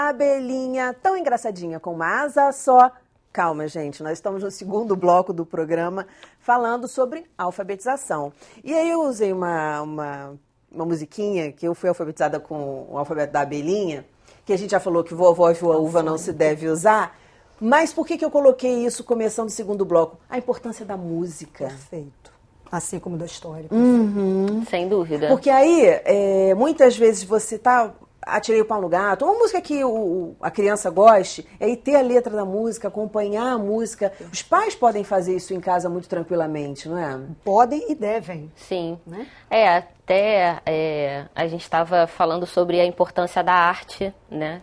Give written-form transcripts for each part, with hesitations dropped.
a abelhinha tão engraçadinha com uma asa só. Calma, gente, nós estamos no segundo bloco do programa falando sobre alfabetização. E aí eu usei uma musiquinha, que eu fui alfabetizada com o alfabeto da abelhinha, que a gente já falou que vovó e uva não se deve usar. Mas por que eu coloquei isso começando o segundo bloco? A importância da música. Perfeito. Assim como da história. Sem dúvida. Porque aí, muitas vezes você atirei o pau no gato, uma música que a criança goste, é ir ter a letra da música, acompanhar a música. Os pais podem fazer isso em casa muito tranquilamente, não é? Podem e devem. Sim. Né? A gente estava falando sobre a importância da arte, né?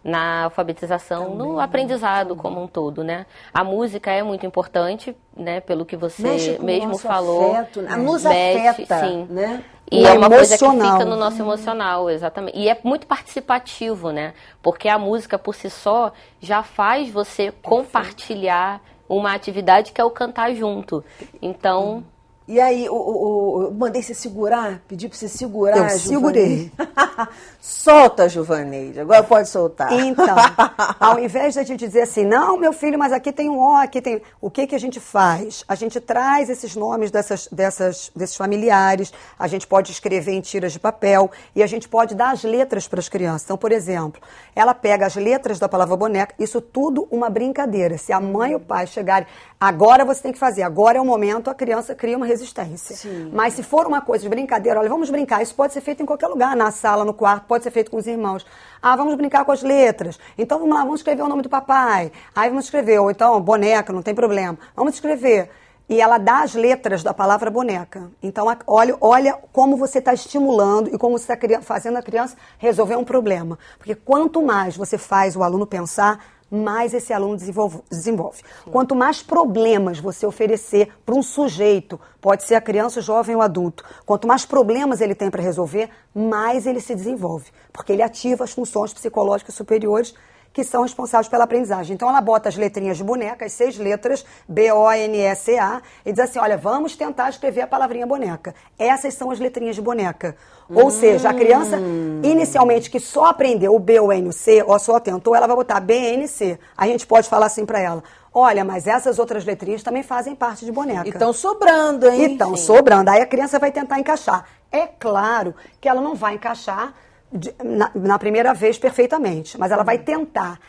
Na alfabetização, Também, no aprendizado como um todo, né? A música é muito importante, né? Pelo que você Mexe com mesmo o nosso falou. afeto, nos afeta, sim. né? E O é uma coisa que emocional. fica no nosso emocional, exatamente. E é muito participativo, né? Porque a música por si só já faz você compartilhar uma atividade que é o cantar junto. Então... E aí, eu mandei você segurar, pedi pra você segurar, Eu segurei. Solta, Juvaneide, agora pode soltar. Então, ao invés de a gente dizer assim, não, meu filho, mas aqui tem um O, aqui tem... O que a gente faz? A gente traz esses nomes desses familiares, a gente pode escrever em tiras de papel e a gente pode dar as letras para as crianças. Então, por exemplo, ela pega as letras da palavra boneca, isso tudo uma brincadeira. Se a mãe e o pai chegarem, agora você tem que fazer, agora é o momento, a criança cria uma resistência. Sim. Mas se for uma coisa de brincadeira, olha, vamos brincar, isso pode ser feito em qualquer lugar, na sala, no quarto, pode ser feito com os irmãos. Ah, vamos brincar com as letras. Então vamos lá, vamos escrever o nome do papai. Aí vamos escrever, ou então boneca, não tem problema. Vamos escrever. E ela dá as letras da palavra boneca. Então olha como você está estimulando e como você está fazendo a criança resolver um problema. Porque quanto mais você faz o aluno pensar, mais esse aluno desenvolve. Quanto mais problemas você oferecer para um sujeito, pode ser a criança, o jovem ou o adulto, quanto mais problemas ele tem para resolver, mais ele se desenvolve, porque ele ativa as funções psicológicas superiores que são responsáveis pela aprendizagem. Então ela bota as letrinhas de boneca, as 6 letras, B-O-N-E-C-A, e diz assim, olha, vamos tentar escrever a palavrinha boneca. Essas são as letrinhas de boneca. Ou seja, a criança, inicialmente, que só aprendeu o B, o N, o C, ou só tentou, ela vai botar B, N, C. A gente pode falar assim para ela, olha, mas essas outras letrinhas também fazem parte de boneca. E estão sobrando, hein? E estão sobrando. Aí a criança vai tentar encaixar. É claro que ela não vai encaixar na primeira vez perfeitamente, mas ela vai tentar.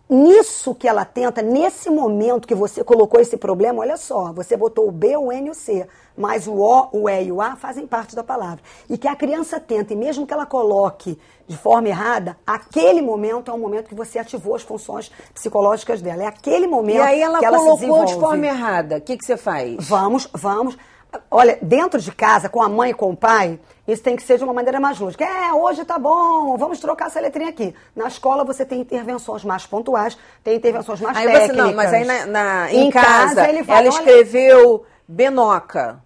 Nisso que ela tenta, nesse momento que você colocou esse problema, olha só, você botou o B, o N e o C, mas o O, o E e o A fazem parte da palavra. E que a criança tenta, e mesmo que ela coloque de forma errada, aquele momento é um momento que você ativou as funções psicológicas dela. É aquele momento que ela se desenvolve. E aí ela colocou de forma errada. O que você faz? Vamos. Olha, dentro de casa, com a mãe e com o pai, isso tem que ser de uma maneira mais lúdica. Hoje tá bom, vamos trocar essa letrinha aqui. Na escola você tem intervenções mais pontuais, tem intervenções mais técnicas. Você não, mas aí em casa ela olha, escreveu Benoca,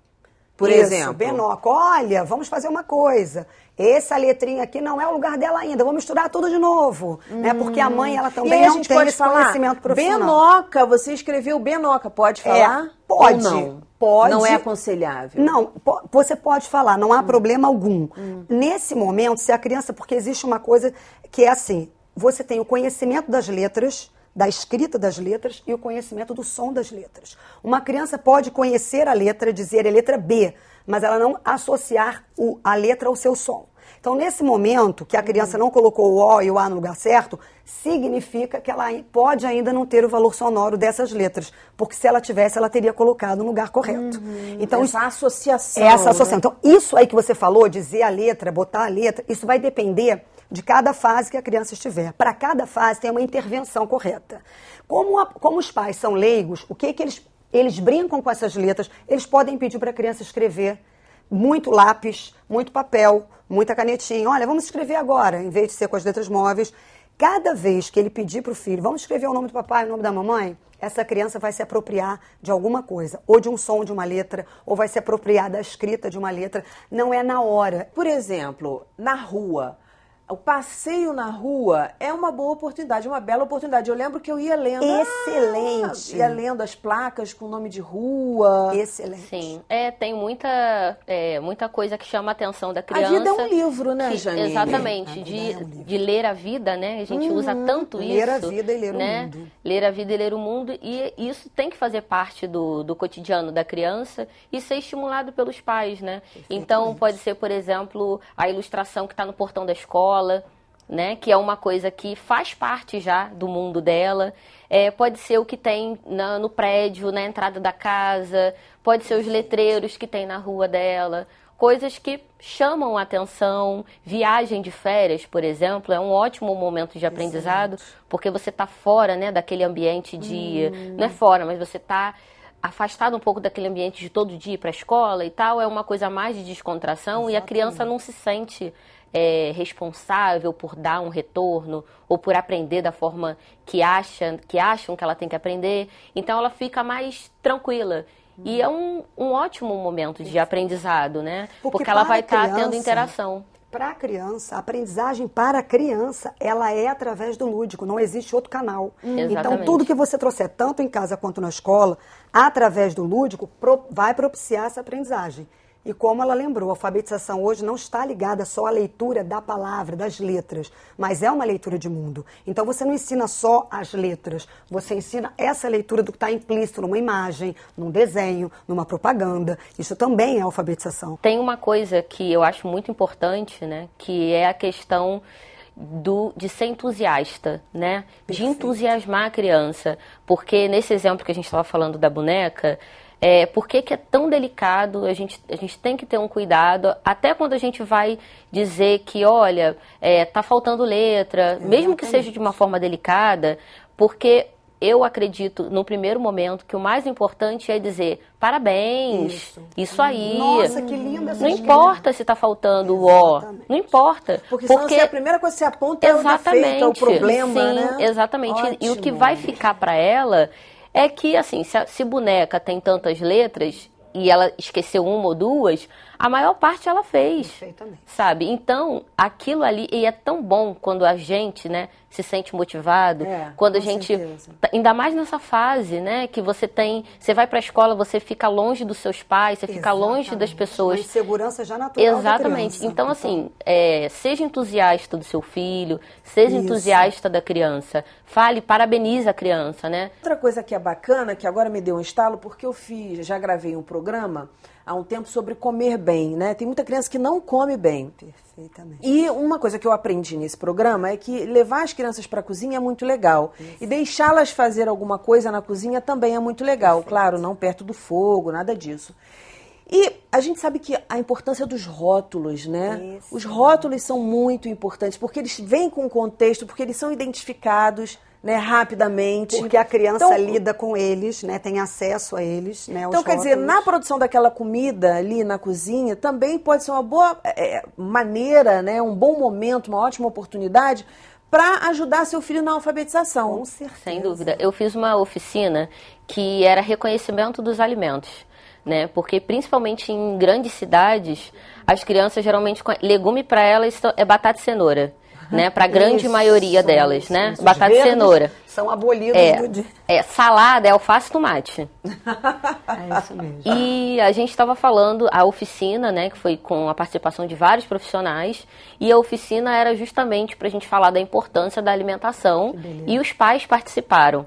por exemplo. Benoca. Olha, vamos fazer uma coisa. Essa letrinha aqui não é o lugar dela ainda. Vamos misturar tudo de novo. Né? Porque a mãe, ela também não tem esse conhecimento profissional. Benoca, você escreveu Benoca. Pode falar? Pode. Ou não? Pode. Não é aconselhável? Não, você pode falar, não há problema algum. Nesse momento, se a criança... Porque existe uma coisa que é assim, você tem o conhecimento das letras, da escrita das letras e o conhecimento do som das letras. Uma criança pode conhecer a letra, dizer a letra B, mas ela não associar a letra ao seu som. Então, nesse momento que a criança não colocou o O e o A no lugar certo, significa que ela pode ainda não ter o valor sonoro dessas letras, porque se ela tivesse, ela teria colocado no lugar correto. Então, associação. Essa associação. Então, isso aí que você falou, dizer a letra, botar a letra, isso vai depender de cada fase que a criança estiver. Para cada fase tem uma intervenção correta. Como os pais são leigos, o que eles brincam com essas letras, eles podem pedir para a criança escrever muito lápis, muito papel, muita canetinha. Olha, vamos escrever agora, em vez de ser com as letras móveis. Cada vez que ele pedir para o filho, vamos escrever o nome do papai, o nome da mamãe, essa criança vai se apropriar de alguma coisa, ou de um som de uma letra, ou vai se apropriar da escrita de uma letra. Não é na hora. Por exemplo, na rua, o passeio na rua é uma boa oportunidade, uma bela oportunidade. Eu lembro que eu ia lendo... Excelente! Ia lendo as placas com nome de rua. Excelente. Sim, tem muita coisa que chama a atenção da criança. A vida é um livro, né, Janine? Exatamente, de ler a vida, né? A gente usa tanto isso. Ler a vida e ler né? o mundo. Ler a vida e ler o mundo. E isso tem que fazer parte do cotidiano da criança e ser estimulado pelos pais, né? Então, pode ser, por exemplo, a ilustração que está no portão da escola, né, que é uma coisa que faz parte já do mundo dela. Pode ser o que tem no prédio, na entrada da casa, pode ser os letreiros que tem na rua dela, coisas que chamam a atenção. Viagem de férias, por exemplo, é um ótimo momento de aprendizado, porque você está fora, né, daquele ambiente não é fora, mas você está afastado um pouco daquele ambiente de todo dia para a escola e tal, é uma coisa mais de descontração. Exatamente. E a criança não se sente responsável por dar um retorno ou por aprender da forma que acham que ela tem que aprender. Então ela fica mais tranquila. E é um ótimo momento de aprendizado, né? Porque ela vai estar tendo interação. Para a criança, a aprendizagem para a criança, ela é através do lúdico, não existe outro canal. Então, tudo que você trouxer, tanto em casa quanto na escola, através do lúdico, vai propiciar essa aprendizagem. E como ela lembrou, a alfabetização hoje não está ligada só à leitura da palavra, das letras, mas é uma leitura de mundo. Então você não ensina só as letras, você ensina essa leitura do que está implícito numa imagem, num desenho, numa propaganda. Isso também é alfabetização. Tem uma coisa que eu acho muito importante, né, que é a questão de ser entusiasta, né? Perfeito. De entusiasmar a criança. Porque nesse exemplo que a gente estava falando da boneca, por que é tão delicado, a gente tem que ter um cuidado, até quando a gente vai dizer que, olha, tá faltando letra, mesmo que seja de uma forma delicada, porque eu acredito, no primeiro momento, que o mais importante é dizer parabéns, isso aí. Nossa, que linda essa Não importa se tá faltando o ó, não importa. Porque senão a primeira coisa que você aponta é o defeito, é o problema, sim, né? Exatamente. Ótimo. E o que vai ficar para ela é que, assim, se boneca tem tantas letras e ela esqueceu uma ou duas, a maior parte ela fez, sabe? Então, aquilo ali, e é tão bom quando a gente, né, se sente motivado, quando a gente, ainda mais nessa fase, né, que você vai pra escola, você fica longe dos seus pais, você fica longe das pessoas. Uma insegurança já natural. Exatamente. Da criança. Então, assim, seja entusiasta do seu filho, seja entusiasta da criança, fale, parabenize a criança, né? Outra coisa que é bacana, que agora me deu um estalo, porque eu já gravei um programa há um tempo sobre comer bem, né? Tem muita criança que não come bem. Perfeitamente. E uma coisa que eu aprendi nesse programa é que levar as crianças para a cozinha é muito legal. Isso. E deixá-las fazer alguma coisa na cozinha também é muito legal. Perfeito. Claro, não perto do fogo, nada disso. E a gente sabe que a importância dos rótulos, né? Isso. Os rótulos são muito importantes, porque eles vêm com contexto, porque eles são identificados, né, rapidamente. Porque a criança lida com eles, né, tem acesso a eles, né, então, quer dizer, na produção daquela comida ali na cozinha, também pode ser uma boa maneira, né, um bom momento, uma ótima oportunidade para ajudar seu filho na alfabetização. Com certeza. Sem dúvida. Eu fiz uma oficina que era reconhecimento dos alimentos, né, porque principalmente em grandes cidades, as crianças geralmente, legume para elas é batata e cenoura. Né, para a grande maioria delas, né? Batata e cenoura. São abolidos do dia. Salada é alface e tomate. É isso mesmo. E a gente estava falando, a oficina, né, que foi com a participação de vários profissionais, e a oficina era justamente para a gente falar da importância da alimentação, e os pais participaram.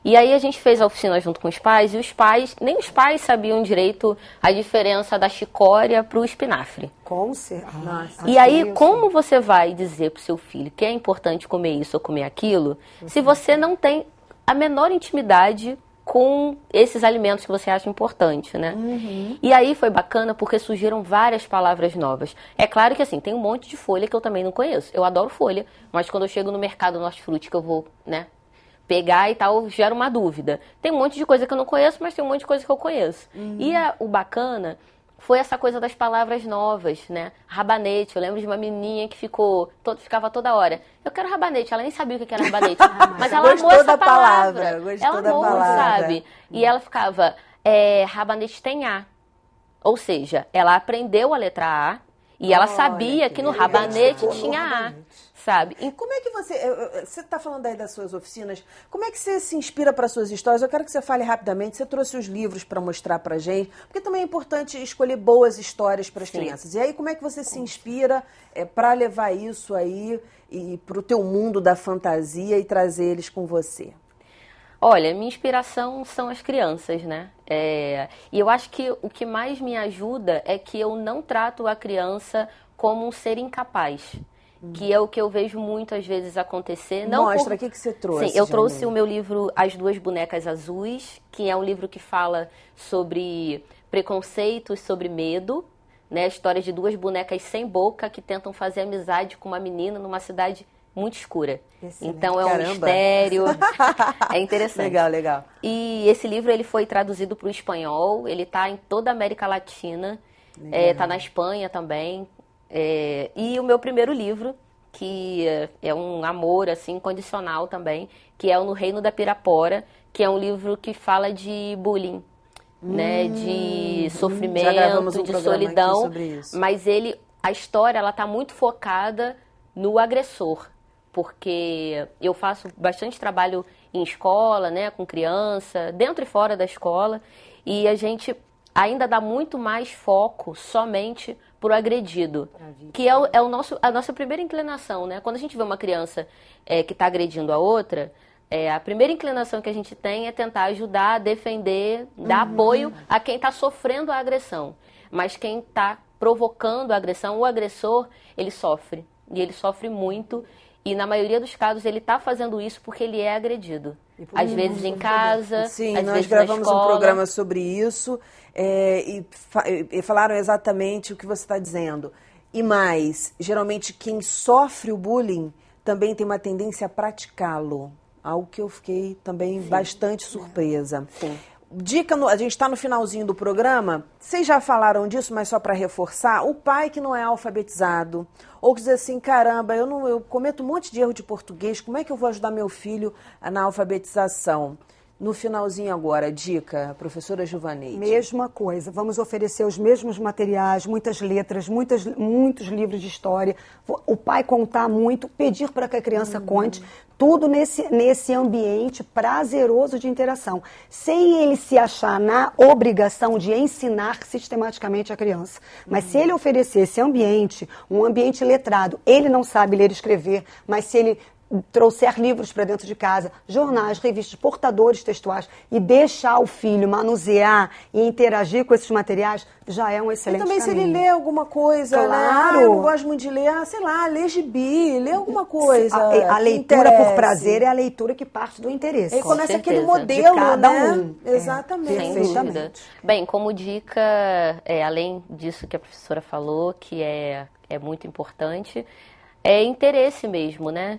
E aí a gente fez a oficina junto com os pais, e nem os pais sabiam direito a diferença da chicória para o espinafre. Com certeza. E aí, como você vai dizer para o seu filho que é importante comer isso ou comer aquilo, se você não tem a menor intimidade com esses alimentos que você acha importante, né? E aí foi bacana porque surgiram várias palavras novas. É claro que, assim, tem um monte de folha que eu também não conheço. Eu adoro folha, mas quando eu chego no mercado hortifruti que eu vou, né, pegar e tal, gera uma dúvida. Tem um monte de coisa que eu não conheço, mas tem um monte de coisa que eu conheço. E o bacana foi essa coisa das palavras novas, né? Rabanete, eu lembro de uma menininha que ficava toda hora, eu quero rabanete, ela nem sabia o que era rabanete, mas ela amou essa palavra. Ela amou, sabe? E ela ficava, rabanete tem A. Ou seja, ela aprendeu a letra A E ela sabia que no rabanete tinha A, sabe? E como é que você está falando aí das suas oficinas, como é que você se inspira para suas histórias? Eu quero que você fale rapidamente, você trouxe os livros para mostrar para gente, porque também é importante escolher boas histórias para as crianças. E aí, como é que você se inspira para levar isso aí e para o teu mundo da fantasia e trazer eles com você? Olha, minha inspiração são as crianças, né? E eu acho que o que mais me ajuda é que eu não trato a criança como um ser incapaz. Que é o que eu vejo muitas vezes acontecer. Mostra, o que você trouxe? Sim, eu trouxe o meu livro As Duas Bonecas Azuis, que é um livro que fala sobre preconceitos, sobre medo, né? Histórias de duas bonecas sem boca que tentam fazer amizade com uma menina numa cidade muito escura. Excelente. Então é um mistério, é interessante. Legal. E esse livro ele foi traduzido para o espanhol, ele está em toda a América Latina, está na Espanha também. E o meu primeiro livro, que é um amor assim incondicional também, que é o No Reino da Pirapora, que é um livro que fala de bullying, né, de sofrimento, de solidão, mas a história ela está muito focada no agressor, porque eu faço bastante trabalho em escola, né, com criança, dentro e fora da escola, e a gente ainda dá muito mais foco somente pro agredido, que é a nossa primeira inclinação, né? Quando a gente vê uma criança que está agredindo a outra, a primeira inclinação que a gente tem é tentar ajudar, defender, dar apoio a quem está sofrendo a agressão. Mas quem está provocando a agressão, o agressor, ele sofre. E ele sofre muito. E na maioria dos casos ele está fazendo isso porque ele é agredido. Às vezes em casa, sim, às nós vezes gravamos na escola. Um programa sobre isso e falaram exatamente o que você está dizendo. E mais, geralmente quem sofre o bullying também tem uma tendência a praticá-lo. Algo que eu fiquei também bastante surpresa. Sim. Dica, a gente está no finalzinho do programa, vocês já falaram disso, mas só para reforçar, o pai que não é alfabetizado, ou que diz assim, caramba, eu cometo um monte de erro de português, como é que eu vou ajudar meu filho na alfabetização? No finalzinho agora, dica, professora Giovaneide. Mesma coisa, vamos oferecer os mesmos materiais, muitas letras, muitos livros de história, o pai contar muito, pedir para que a criança conte, tudo nesse ambiente prazeroso de interação, sem ele se achar na obrigação de ensinar sistematicamente a criança. Mas se ele oferecer esse ambiente, um ambiente letrado, ele não sabe ler e escrever, mas se ele trouxer livros para dentro de casa, jornais, revistas, portadores textuais e deixar o filho manusear e interagir com esses materiais, já é um excelente caminho. E também se ele lê alguma coisa, claro. Né? Eu não gosto muito de ler, sei lá, lê gibi, lê alguma coisa. A leitura por prazer é a leitura que parte do interesse. Aí começa certeza. Aquele modelo, de cada né? um. Exatamente. Sem dúvida. Bem, como dica, além disso que a professora falou, que é muito importante, é interesse mesmo, né?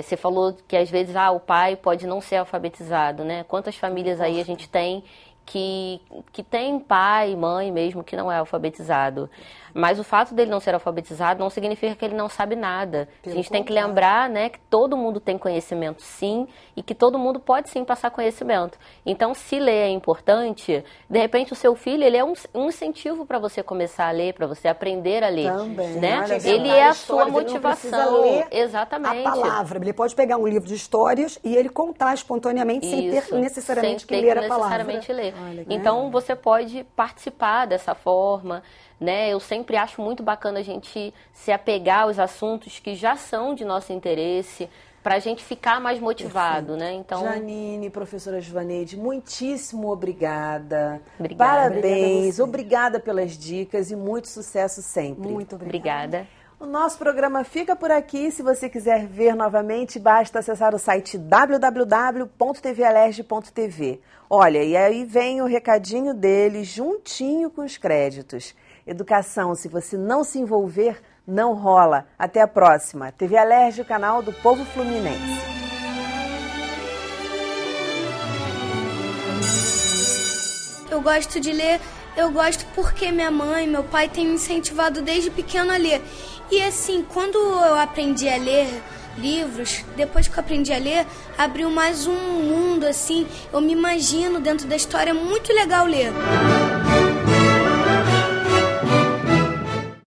Você falou que às vezes o pai pode não ser alfabetizado, né? Quantas famílias aí a gente tem que tem pai, mãe mesmo que não é alfabetizado. Mas o fato dele não ser alfabetizado não significa que ele não sabe nada. A gente tem que lembrar, né, que todo mundo tem conhecimento sim e que todo mundo pode sim passar conhecimento. Então, se ler é importante, de repente o seu filho ele é um incentivo para você começar a ler, para você aprender a ler. Também, né? olha, Ele é a sua ele não precisa motivação. ler Exatamente. a palavra. Ele pode pegar um livro de histórias e ele contar espontaneamente sem ter necessariamente que ler a palavra. Ler. Então, você pode participar dessa forma, né? Eu sempre acho muito bacana a gente se apegar aos assuntos que já são de nosso interesse, para a gente ficar mais motivado, né? Então, Janine, professora Giovaneide, muitíssimo obrigada. Obrigada. Parabéns, obrigada pelas dicas e muito sucesso sempre. Muito obrigada. O nosso programa fica por aqui. Se você quiser ver novamente, basta acessar o site www.tvalerj.tv. Olha, e aí vem o recadinho dele juntinho com os créditos. Educação, se você não se envolver, não rola. Até a próxima. TV Alerj, o canal do povo fluminense. Eu gosto de ler, eu gosto porque minha mãe e meu pai têm me incentivado desde pequeno a ler. E assim, quando eu aprendi a ler livros, depois que eu aprendi a ler, abriu mais um mundo assim, eu me imagino dentro da história, é muito legal ler.